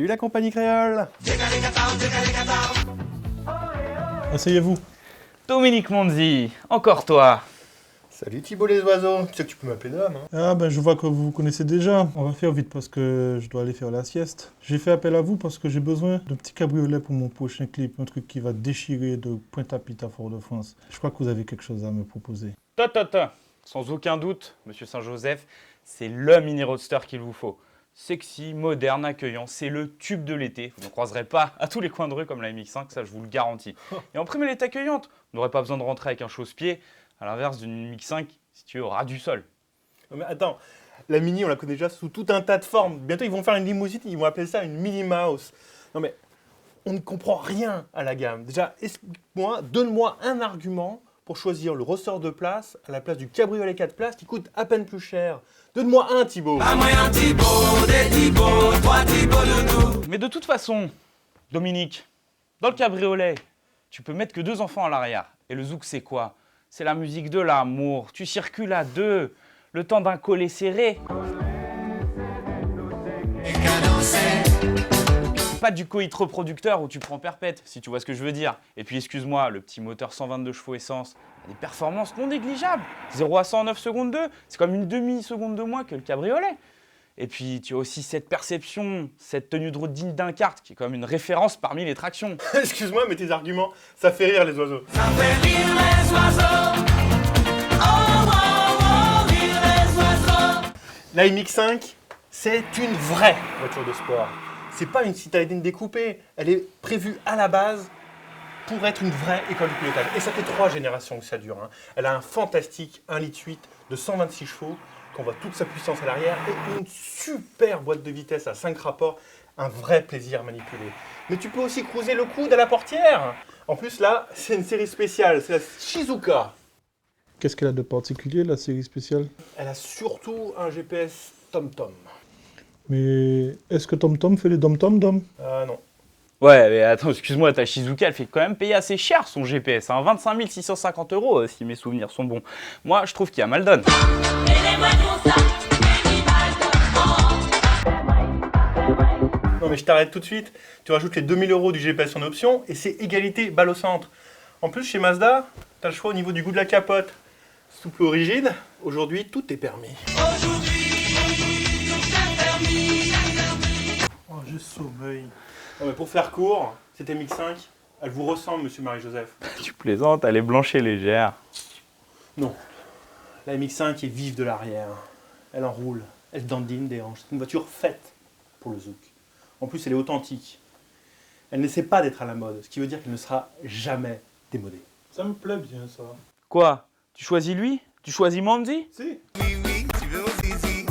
Salut la compagnie créole. Asseyez-vous. Dominique Monzi, encore toi. Salut Thibaut les oiseaux. Tu sais que tu peux m'appeler Dom, hein. Ah ben je vois que vous vous connaissez déjà. On va faire vite parce que je dois aller faire la sieste. J'ai fait appel à vous parce que j'ai besoin d'un petit cabriolet pour mon prochain clip. Un truc qui va déchirer de Pointe-à-Pitre à Fort-de-France. Je crois que vous avez quelque chose à me proposer. Sans aucun doute, Monsieur Saint-Joseph, c'est le mini roadster qu'il vous faut. Sexy, moderne, accueillant, c'est le tube de l'été. Vous ne croiserez pas à tous les coins de rue comme la MX5, ça je vous le garantis. Et en prime, elle est accueillante. Vous n'aurez pas besoin de rentrer avec un chausse-pied, à l'inverse d'une MX5 située au ras du sol. Non, mais attends, la Mini, on la connaît déjà sous tout un tas de formes. Bientôt, ils vont faire une limousine, ils vont appeler ça une Mini Mouse. Non mais, on ne comprend rien à la gamme. Déjà, explique-moi, donne-moi un argument pour choisir le ressort de place à la place du cabriolet 4 places qui coûte à peine plus cher. Donne-moi un, Thibaut. Mais de toute façon, Dominique, dans le cabriolet, tu peux mettre que 2 enfants à l'arrière. Et le zouk, c'est quoi? C'est la musique de l'amour. Tu circules à 2, le temps d'un collet serré. Pas du coït reproducteur où tu prends perpète, si tu vois ce que je veux dire. Et puis, excuse-moi, le petit moteur 122 chevaux essence, des performances non négligeables. 0 à 100 en 9 secondes 2, c'est comme une demi-seconde de moins que le cabriolet. Et puis, tu as aussi cette perception, cette tenue de route digne d'un kart, qui est comme une référence parmi les tractions. Excuse-moi, mais tes arguments, ça fait rire les oiseaux. Ça fait rire les oiseaux. Oh, oh, oh, rire les oiseaux. La MX5, c'est une vraie voiture de sport. C'est pas une citadine découpée. Elle est prévue à la base pour être une vraie école du pilotage. Et ça fait 3 générations que ça dure, hein. Elle a un fantastique 1,8 litre de 126 chevaux, qu'on voit toute sa puissance à l'arrière, et une super boîte de vitesse à 5 rapports. Un vrai plaisir à manipuler. Mais tu peux aussi cruiser le coude à la portière. En plus, là, c'est une série spéciale. C'est la Shizuka. Qu'est-ce qu'elle a de particulier, la série spéciale? Elle a surtout un GPS TomTom. Mais est-ce que TomTom fait les dom-tom, Dom? Ah non. Ouais, mais attends, excuse-moi, ta Shizuka, elle fait quand même payer assez cher son GPS, hein, 25 650 €, si mes souvenirs sont bons. Moi, je trouve qu'il y a mal donne. Non mais je t'arrête tout de suite. Tu rajoutes les 2000 € du GPS en option et c'est égalité balle au centre. En plus, chez Mazda, tu as le choix au niveau du goût de la capote. Souple ou rigide, aujourd'hui, tout est permis. Oh, j'ai sommeil. Non mais pour faire court, cette MX5, elle vous ressemble, monsieur Marie-Joseph. Tu plaisantes, elle est blanche et légère. Non. La MX5 est vive de l'arrière. Elle enroule, elle dandine des hanches. C'est une voiture faite pour le zouk. En plus, elle est authentique. Elle n'essaie pas d'être à la mode, ce qui veut dire qu'elle ne sera jamais démodée. Ça me plaît bien, ça. Quoi? Tu choisis lui? Tu choisis Mandy? Si. Oui, oui, tu veux mon zizi.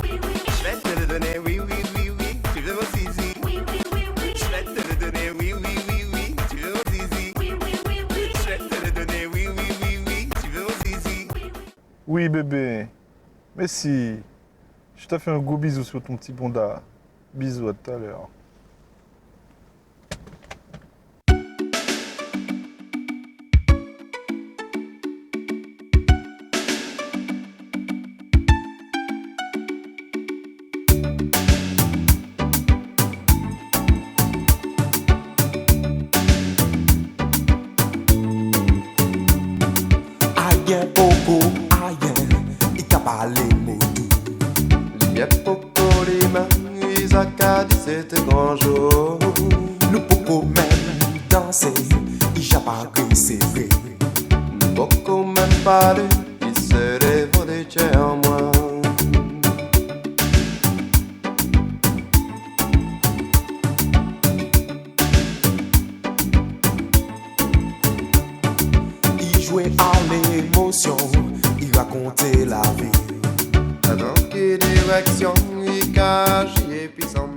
Je vais te le donner, oui, oui, oui, oui. Tu veux mon zizi. Je vais te le donner, oui, oui, oui, oui. Tu veux mon zizi. Je vais te le donner, oui, oui, oui, oui. Tu veux mon zizi. Oui, bébé. Mais si. Je t'ai fait un gros bisou sur ton petit bonda. Bisous, à tout à l'heure. Ayen poko, ayen, ika pale motu. Liye poko lima, Isaka dit c'était grand jour. Nou poko men danse, ija pa grise vre. Poko même parler, il se révoltait en moi. Il jouait à l'émotion, il racontait la vie. Dans quelle direction il cache et puis s'en